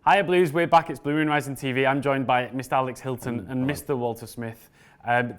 Hiya Blues, we're back. It's Blue Moon Rising TV. I'm joined by Mr. Alex Hilton and Mr. Walter Smith.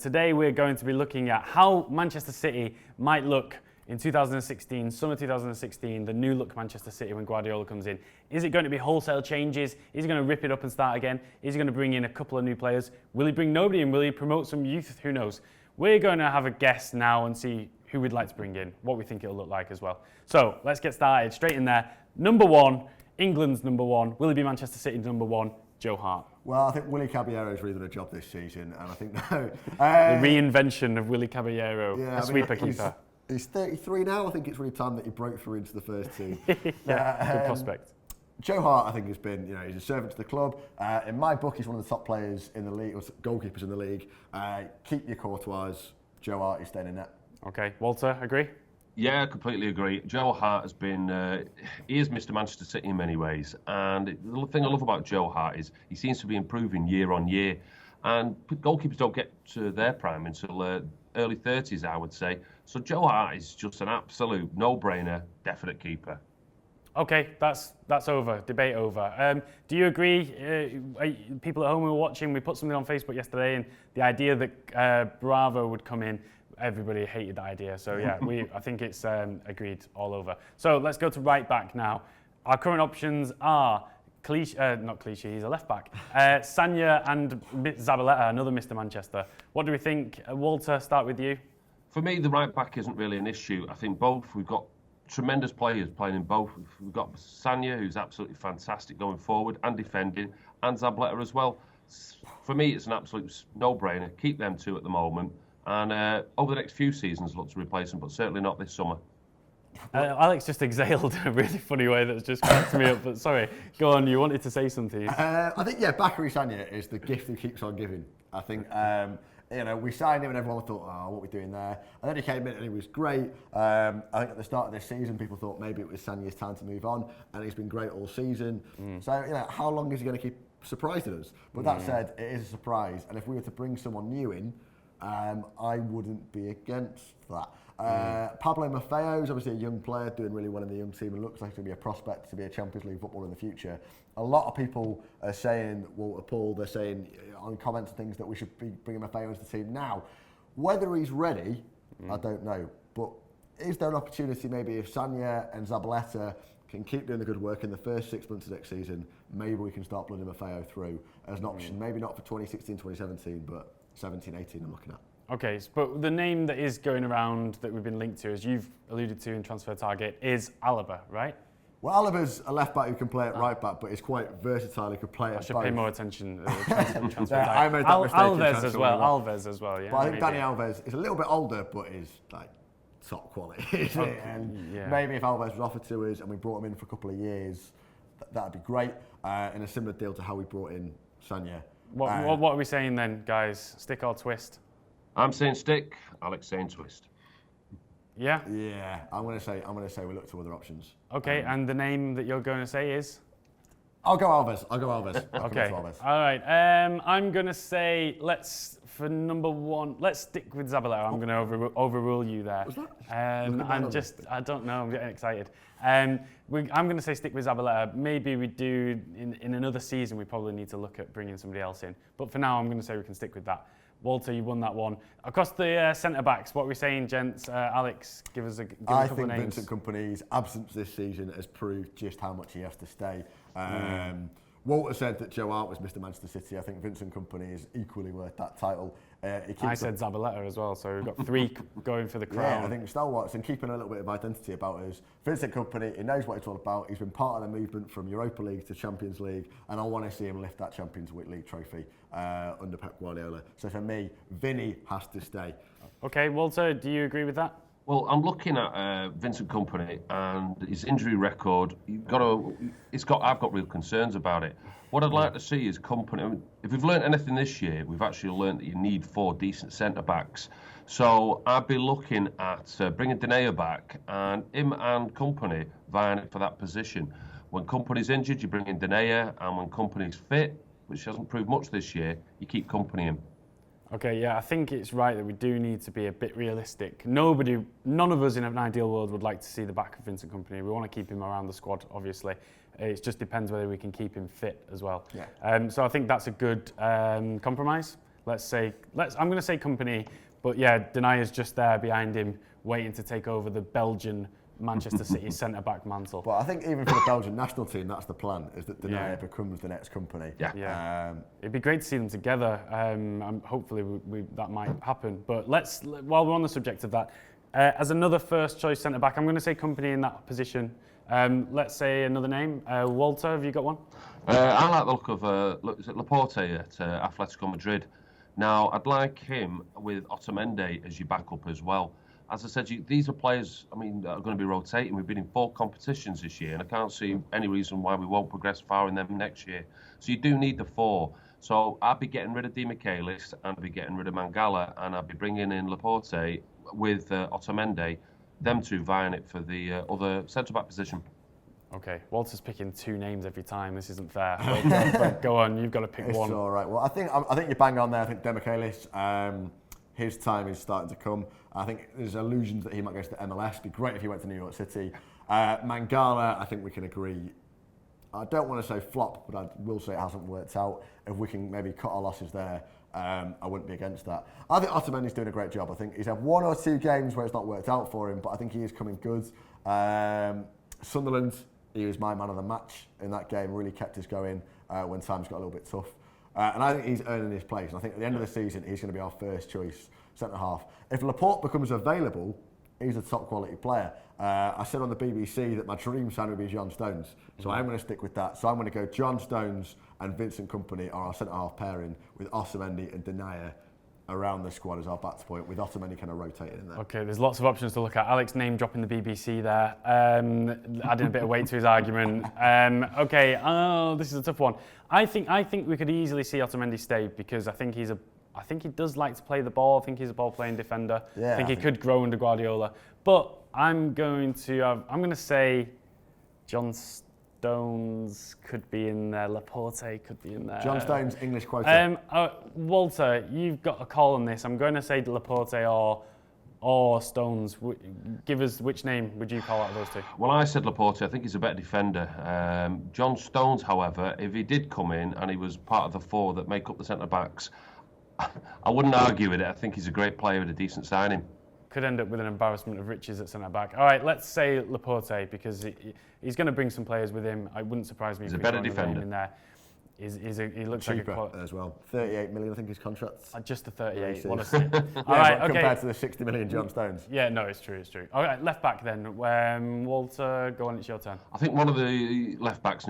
Today we're going to be looking at how Manchester City might look in 2016, summer 2016, the new look Manchester City when Guardiola comes in. Is it going to be wholesale changes? Is he going to rip it up and start again? Is he going to bring in a couple of new players? Will he bring nobody in? Will he promote some youth? Who knows? We're going to have a guess now and see who we'd like to bring in, what we think it'll look like as well. So let's get started straight in there. Number one, England's number one. Will he be Manchester City's number one? Joe Hart. Well, I think Willy Caballero's really done a job this season, and I think no. The reinvention of Willy Caballero, a sweeper keeper. He's 33 now. I think it's really time that he broke through into the first team. Good prospect. Joe Hart, I think, has been, he's a servant to the club. In my book, he's one of the top players in the league, or goalkeepers in the league. Keep your Courtois. Joe Hart is staying in net. Okay, Walter, agree? Yeah, I completely agree. Joe Hart has been, he is Mr. Manchester City in many ways. And the thing I love about Joe Hart is he seems to be improving year on year. And goalkeepers don't get to their prime until early 30s, I would say. So Joe Hart is just an absolute no-brainer, definite keeper. Okay, that's over. Debate over. Do you agree? People at home who were watching, we put something on Facebook yesterday, and the idea that Bravo would come in, everybody hated that idea. So yeah, I think it's agreed all over. So let's go to right back now. Our current options are not Clichy, he's a left back. Sanya and Zabaleta, another Mr. Manchester. What do we think? Walter, start with you. For me, the right back isn't really an issue. I think both, we've got tremendous players playing in both. We've got Sanya, who's absolutely fantastic going forward and defending, and Zabaleta as well. For me, it's an absolute no-brainer. Keep them two at the moment. And over the next few seasons, look to replace them, but certainly not this summer. Alex just exhaled in a really funny way that's just cracked me up. But sorry, go on, you wanted to say something. I think, Bakary Sanya is the gift who keeps on giving. I think, we signed him and everyone thought, what are we doing there? And then he came in and he was great. I think at the start of this season, people thought maybe it was Sanya's time to move on, and he's been great all season. So, how long is he going to keep surprising us? But that said, it is a surprise. And if we were to bring someone new in, I wouldn't be against that. Pablo Maffeo is obviously a young player doing really well in the young team and looks like he's going to be a prospect to be a Champions League footballer in the future. A lot of people are saying, Walter Paul, they're saying on comments and things that we should be bringing Maffeo into the team now. Whether he's ready, I don't know. But is there an opportunity maybe if Sanya and Zabaleta can keep doing the good work in the first 6 months of next season, maybe we can start blooding Maffeo through as an option. Maybe not for 2016, 2017, but 17, 18 I'm looking at. Okay, but the name that is going around that we've been linked to, as you've alluded to in Transfer Target, is Alaba, right? Well, Alaba's a left back who can play at right back, but he's quite versatile. He could play at both. I should pay more attention to Transfer Target. I made that mistake. Alves as well, yeah. But I think Dani Alves is a little bit older, but is like top quality, isn't it? And maybe if Alves was offered to us and we brought him in for a couple of years, that'd be great. In a similar deal to how we brought in Sanya. What are we saying then, guys? Stick or twist? I'm saying stick. Alex saying twist. Yeah. Yeah. I'm gonna say we look to other options. Okay. And the name that you're going to say is? I'll go Alves. Okay. Alves. All right. I'm gonna say for number one. Let's stick with Zabaleta. I'm gonna overrule you there. I don't know. I'm getting excited. I'm going to say stick with Zabaleta. Maybe we do in another season. We probably need to look at bringing somebody else in. But for now, I'm going to say we can stick with that. Walter, you won that one. Across the centre backs, what are we saying, gents? Alex, give us a couple of names. I think Vincent Kompany's absence this season has proved just how much he has to stay. Walter said that Joe Hart was Mr. Manchester City. I think Vincent Kompany is equally worth that title. I said Zabaleta as well, so we've got three going for the crown. Yeah, I think stalwarts and keeping a little bit of identity about us. Vincent Kompany, he knows what it's all about. He's been part of the movement from Europa League to Champions League, and I want to see him lift that Champions League trophy under Pep Guardiola. So for me, Vinny has to stay. Okay, Walter, do you agree with that? Well, I'm looking at Vincent Kompany and his injury record. I've got real concerns about it. What I'd like to see is Kompany. I mean, if we've learnt anything this year, we've actually learnt that you need 4 decent centre backs. So I'd be looking at bringing Denayer back and him and Kompany vying for that position. When Kompany's injured, you bring in Denayer, and when Kompany's fit, which hasn't proved much this year, you keep Kompany in. Okay, yeah, I think it's right that we do need to be a bit realistic. None of us in an ideal world would like to see the back of Vincent Kompany. We want to keep him around the squad, obviously. It just depends whether we can keep him fit as well. Yeah. So I think that's a good compromise. I'm going to say Company, but yeah, Denaya's just there behind him, waiting to take over the Belgian Manchester City centre-back mantle. But I think even for the Belgian national team, that's the plan, is that Denaya becomes the next Company. Yeah. It'd be great to see them together. Hopefully that might happen. But while we're on the subject of that, as another first choice centre-back, I'm going to say Company in that position. Let's say another name. Walter, have you got one? I like the look of is it Laporte at Atletico Madrid. Now, I'd like him with Otamendi as your backup as well. As I said, these are players, that are going to be rotating. We've been in 4 competitions this year, and I can't see any reason why we won't progress far in them next year. So you do need the 4. So I'd be getting rid of Di Michaelis, and I'd be getting rid of Mangala, and I'd be bringing in Laporte with Otamendi, them 2 vying it for the other centre-back position. Okay, Walter's picking 2 names every time. This isn't fair. Go on, you've got to pick one. It's all right. Well, I think you're bang on there. I think Di Michaelis, his time is starting to come. I think there's illusions that he might go to the MLS. It'd be great if he went to New York City. Mangala, I think we can agree. I don't want to say flop, but I will say it hasn't worked out. If we can maybe cut our losses there, I wouldn't be against that. I think Otamendi's doing a great job. I think he's had 1 or 2 games where it's not worked out for him, but I think he is coming good. Sunderland, he was my man of the match in that game, really kept us going when times got a little bit tough. And I think he's earning his place. And I think at the end of the season, he's going to be our first choice centre-half. If Laporte becomes available, he's a top quality player. I said on the BBC that my dream sign would be John Stones. So I'm going to stick with that. So I'm going to go John Stones and Vincent Kompany are our centre-half pairing with Otamendi and Denaya around the squad as our back point, with Otamendi kind of rotating in there. Okay, there's lots of options to look at. Alex name dropping the BBC there, adding a bit of weight to his argument. This is a tough one. I think we could easily see Otamendi stay because I think he does like to play the ball. I think he's a ball-playing defender. Yeah, I think he could grow under Guardiola. But I'm going to say John Stones could be in there. Laporte could be in there. John Stones, English quota. Walter, you've got a call on this. I'm going to say Laporte or Stones. Give us which name would you call out of those 2? Well, I said Laporte. I think he's a better defender. John Stones, however, if he did come in and he was part of the 4 that make up the centre-backs, I wouldn't argue with it. I think he's a great player with a decent signing. Could end up with an embarrassment of riches at centre-back. All right, let's say Laporte because he's going to bring some players with him. It wouldn't surprise me He's if a better we defender in there. He looks cheaper like a as well. 38 million, I think his contract. Just the 38. Yeah, What a sin. All right, okay. Compared to the 60 million John Stones. Yeah, no, it's true. All right, left back then. Walter, go on, it's your turn. I think one of the left backs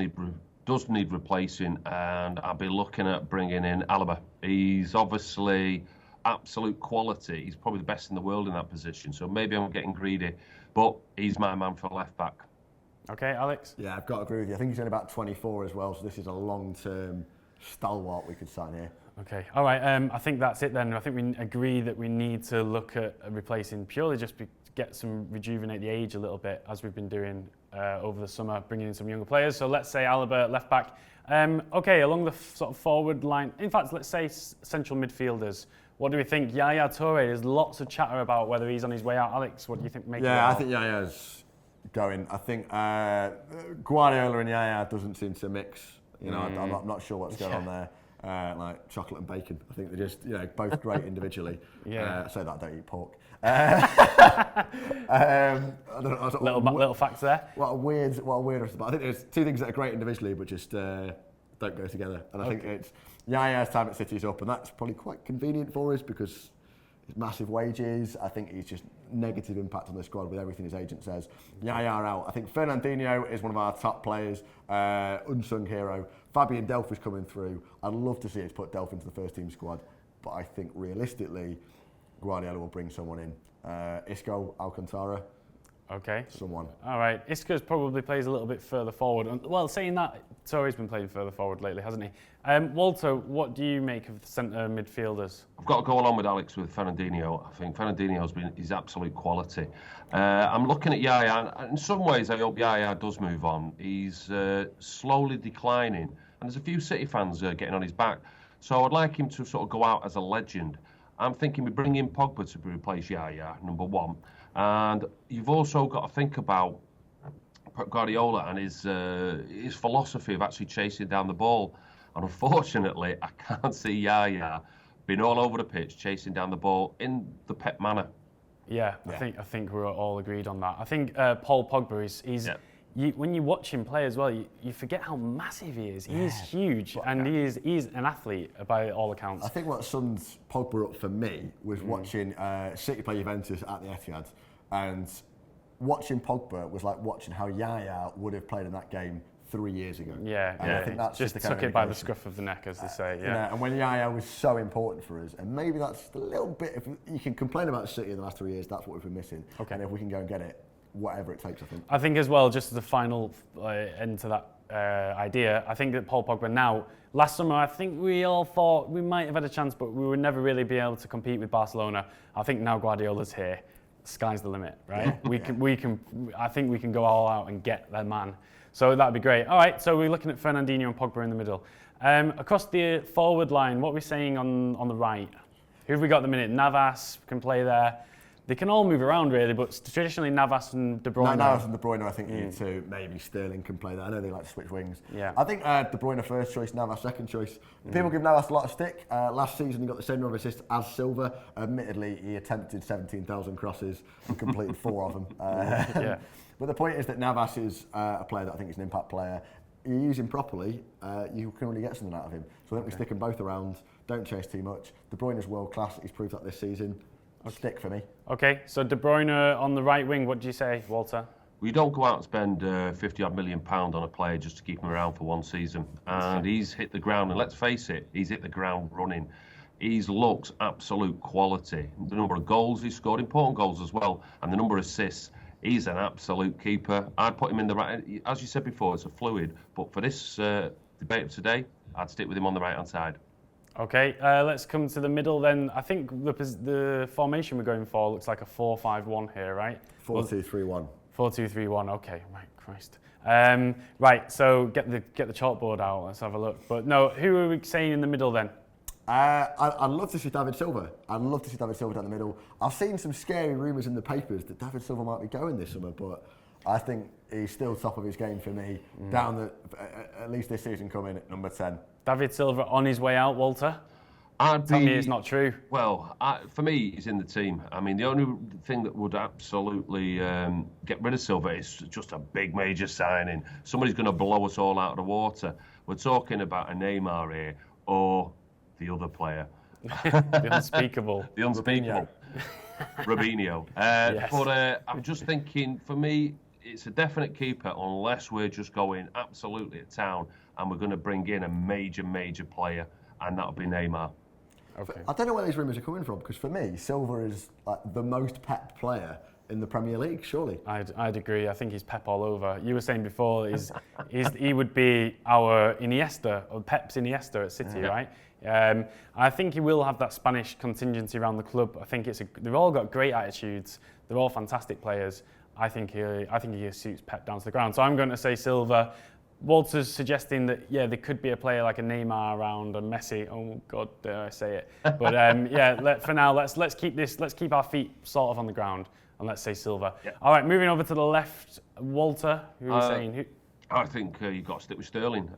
does need replacing, and I'll be looking at bringing in Alaba. He's obviously absolute quality. He's probably the best in the world in that position. So maybe I'm getting greedy, but he's my man for left back. Okay, Alex? Yeah, I've got to agree with you. I think he's only about 24 as well, so this is a long-term stalwart we could sign here. Okay, all right. I think that's it then. I think we agree that we need to look at replacing purely just to rejuvenate the age a little bit, as we've been doing over the summer, bringing in some younger players. So let's say Alaba left back. Okay, along the sort of forward line. In fact, let's say central midfielders. What do we think? Yaya Toure, there's lots of chatter about whether he's on his way out. Alex, what do you think? I think Yaya's going. I think Guardiola and Yaya doesn't seem to mix. I'm not sure what's going on there. Like chocolate and bacon. I think they're just, both great individually. I say that I don't eat pork. Little facts there. What a weird. But I think there's 2 things that are great individually, but just don't go together. And I think it's Yaya's time at City is up, and that's probably quite convenient for us because it's massive wages. I think he's just negative impact on the squad with everything his agent says. Yaya out. I think Fernandinho is one of our top players, unsung hero. Fabian Delph is coming through. I'd love to see us put Delph into the first team squad, but I think realistically, Guardiola will bring someone in. Isco, Alcantara. Okay. Someone. All right. Isco probably plays a little bit further forward. Well, saying that, Torre's been playing further forward lately, hasn't he? Walter, what do you make of the centre midfielders? I've got to go along with Alex with Fernandinho. I think Fernandinho's been his absolute quality. I'm looking at Yaya, and in some ways I hope Yaya does move on. He's slowly declining, and there's a few City fans getting on his back. So I'd like him to sort of go out as a legend. I'm thinking we bring in Pogba to replace Yaya, number 1. And you've also got to think about Pep Guardiola and his philosophy of actually chasing down the ball. And unfortunately, I can't see Yaya being all over the pitch chasing down the ball in the Pep manner. Yeah, I think we're all agreed on that. I think Paul Pogba is when you watch him play as well, you forget how massive he is. He's huge, and he's an athlete by all accounts. I think what sums Pogba up for me was watching City play Juventus at the Etihad, and watching Pogba was like watching how Yaya would have played in that game 3 years ago. I think that's just took it by the scruff of the neck, as they say. And when Yaya was so important for us, and maybe that's a little bit. If you can complain about City in the last 3 years, that's what we've been missing. Okay. And if we can go and get it, whatever it takes, I think. I think as well, just as a final end to that idea, I think that Paul Pogba now. Last summer, I think we all thought we might have had a chance, but we would never really be able to compete with Barcelona. I think now Guardiola's here. Sky's the limit, right? I think we can go all out and get their man. So that'd be great. All right, so we're looking at Fernandinho and Pogba in the middle. Across the forward line, what are we saying on the right? Who have we got at the minute? Navas can play there. They can all move around really, but traditionally Navas and De Bruyne. Navas and De Bruyne, I think you need to. Maybe Sterling can play there. I know they like to switch wings. Yeah. I think De Bruyne first choice, Navas second choice. People give Navas a lot of stick. Last season he got the same number of assists as Silva. Admittedly, he attempted 17,000 crosses and completed 4 of them. But the point is that Navas is a player that I think is an impact player. You use him properly, you can really get something out of him. So I think we stick them both around, don't chase too much. De Bruyne is world class, he's proved that this season. Stick for me. Okay, so De Bruyne on the right wing, what do you say, Walter? We don't go out and spend £50 million on a player just to keep him around for one season. And he's hit the ground, and let's face it, he's hit the ground running. He's looks absolute quality. The number of goals he's scored, important goals as well, and the number of assists. He's an absolute keeper. I'd put him in the right. As you said before, it's a fluid. But for this debate of today, I'd stick with him on the right-hand side. Okay, let's come to the middle then. I think the formation we're going for looks like a 4-5-1 here, right? 4-2-3-1. 4-2-3-1. Okay, right, Christ. Right, so get the chalkboard out. Let's have a look. But no, who are we saying in the middle then? I'd love to see David Silva. I'd love to see David Silva down the middle. I've seen some scary rumours in the papers that David Silva might be going this summer, but I think he's still top of his game for me. At least this season coming at number 10. David Silva on his way out, Walter? Tell me it's not true. Well, for me, he's in the team. I mean, the only thing that would absolutely get rid of Silva is just a big major signing. Somebody's going to blow us all out of the water. We're talking about a Neymar here or the other player. The unspeakable. The unspeakable. Robinho. Yes. But I'm just thinking, for me, it's a definite keeper unless we're just going absolutely at town and we're going to bring in a major player, and that'll be Neymar. Okay. I don't know where these rumours are coming from, because for me, Silva is like the most Pep player in the Premier League, surely. I'd agree. I think he's Pep all over. You were saying before, he would be our Iniesta, or Pep's Iniesta at City, right? I think he will have that Spanish contingency around the club. I think they've all got great attitudes. They're all fantastic players. I think he suits Pep down to the ground. So I'm going to say Silva. Walter's suggesting that there could be a player like a Neymar around, a Messi. Oh God, dare I say it? But for now, let's keep our feet sort of on the ground, and let's say Silva. Yeah. All right, moving over to the left, Walter. Who are you saying? I think you've got to stick with Sterling.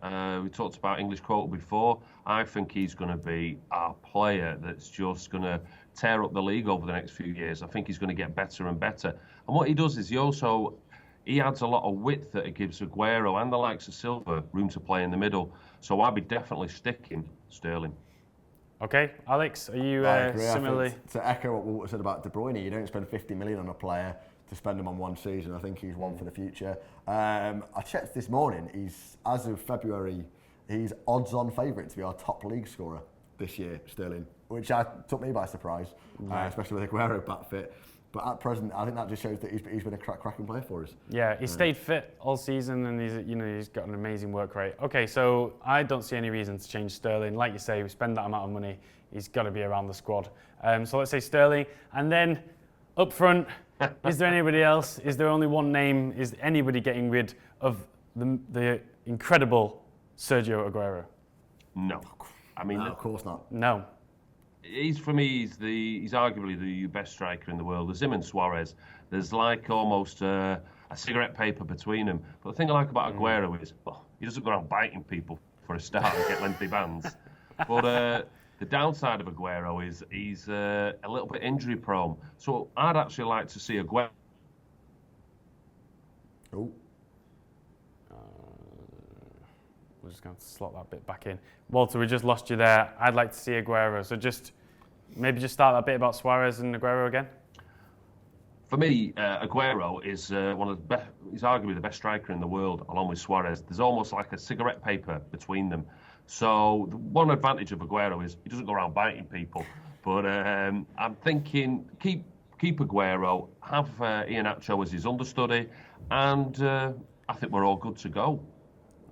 We talked about English quota before. I think he's going to be our player that's just going to tear up the league over the next few years. I think he's going to get better and better. And what he does is he adds a lot of width that it gives Aguero and the likes of Silva room to play in the middle. So I'd be definitely sticking Sterling. Okay, Alex, are you similarly? To echo what Walter said about De Bruyne, you don't spend 50 million on a player to spend him on one season. I think he's one for the future. I checked this morning, as of February, he's odds-on favourite to be our top league scorer this year, Sterling, which took me by surprise, especially with Aguero back fit. But at present, I think that just shows that he's been a cracking player for us. Yeah, he's stayed fit all season, and he's got an amazing work rate. Okay, so I don't see any reason to change Sterling. Like you say, we spend that amount of money, he's got to be around the squad. So let's say Sterling, and then up front, is there anybody else? Is there only one name? Is anybody getting rid of the incredible Sergio Aguero? No. I mean, no, of course not. No. For me, he's arguably the best striker in the world. There's him and Suarez. There's like almost a a cigarette paper between them. But the thing I like about Aguero is, well, he doesn't go around biting people for a start and get lengthy bans. But the downside of Aguero is he's a little bit injury prone. So I'd actually like to see Aguero. Oh. We're just going to slot that bit back in. Walter, we just lost you there. I'd like to see Aguero. So maybe just start that bit about Suarez and Aguero again. For me, Aguero is one of the best. He's arguably the best striker in the world, along with Suarez. There's almost like a cigarette paper between them. So the one advantage of Aguero is he doesn't go around biting people. But I'm thinking keep Aguero, have Iheanacho as his understudy, and I think we're all good to go.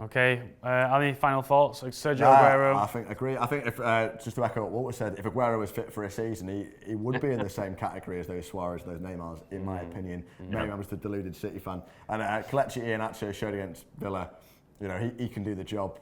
Okay, any final thoughts? Sergio Aguero? I agree. I think if just to echo what Walter said, if Aguero was fit for a season, he would be in the same category as those Suarez, those Neymars, in my opinion. Maybe I'm just a deluded City fan. And Kelechi Iheanacho showed against Villa, he can do the job.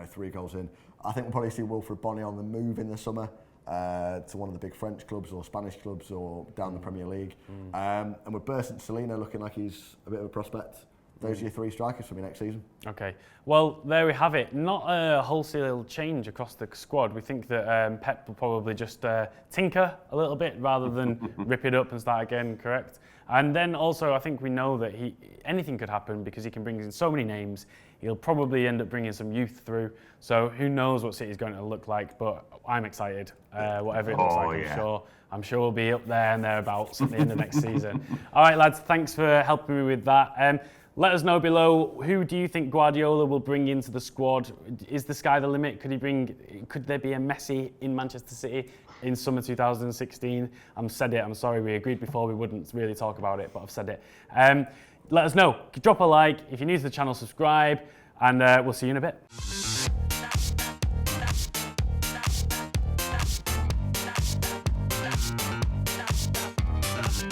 3 goals in. I think we'll probably see Wilfried Bony on the move in the summer to one of the big French clubs or Spanish clubs or down the Premier League. And with Bertrand Salino looking like he's a bit of a prospect. Those are your 3 strikers for me next season. Okay, well, there we have it. Not a wholesale change across the squad. We think that Pep will probably just tinker a little bit rather than rip it up and start again, correct? And then also, I think we know that anything could happen because he can bring in so many names. He'll probably end up bringing some youth through. So who knows what City's going to look like, but I'm excited. Whatever it looks like, I'm sure we'll be up there and thereabouts at the end of next season. All right, lads, thanks for helping me with that. Let us know below, who do you think Guardiola will bring into the squad? Is the sky the limit? Could there be a Messi in Manchester City in summer 2016? I've said it, I'm sorry, we agreed before we wouldn't really talk about it, but I've said it. Let us know. Drop a like. If you're new to the channel, subscribe, and we'll see you in a bit.